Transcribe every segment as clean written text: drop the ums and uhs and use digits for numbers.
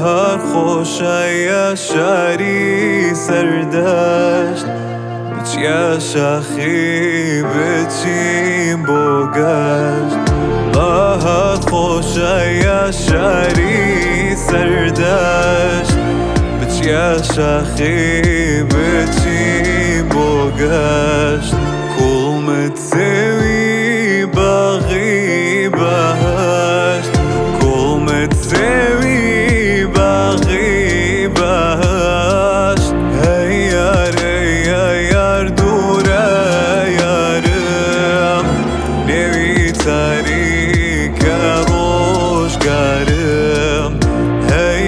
بهار خوشه شری سردشت بچیا شاخی بچیم بگشت بهار خوشه شری سردشت بچیا شاخی بچیم بگشت کلمت سوی باغی بهشت کلمت سوی باغی بهشت هی یار دوره یارم نوی تاریک روشگارم هی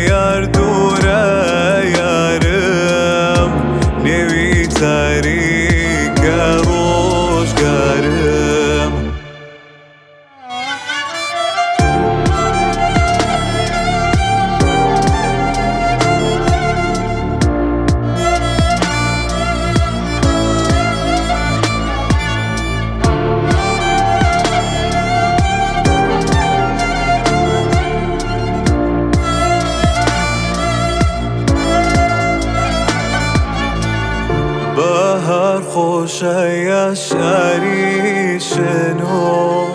یار دوره یارم نوی تاریک روشگارم بهار خوشه شری شنو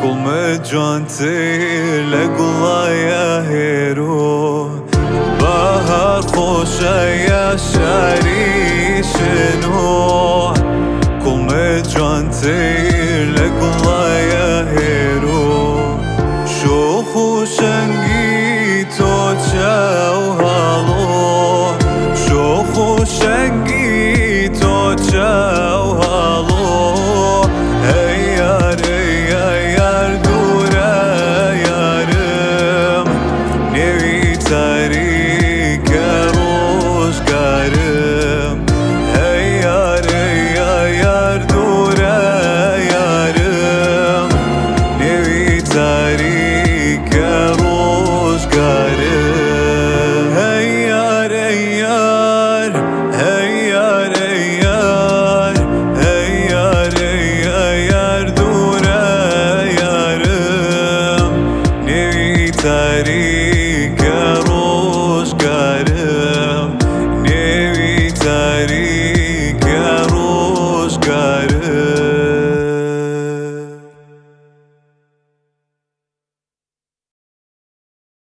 کلمت جوانتی لگلای هیرو بهار خوشه شری شنو کلمت جوانتی لگلای هیرو شوخ و شنگی تو چاو هالو شوخ و شنگی تو چاو هالو هی یار دوره یارم نوی تاریک روشگارم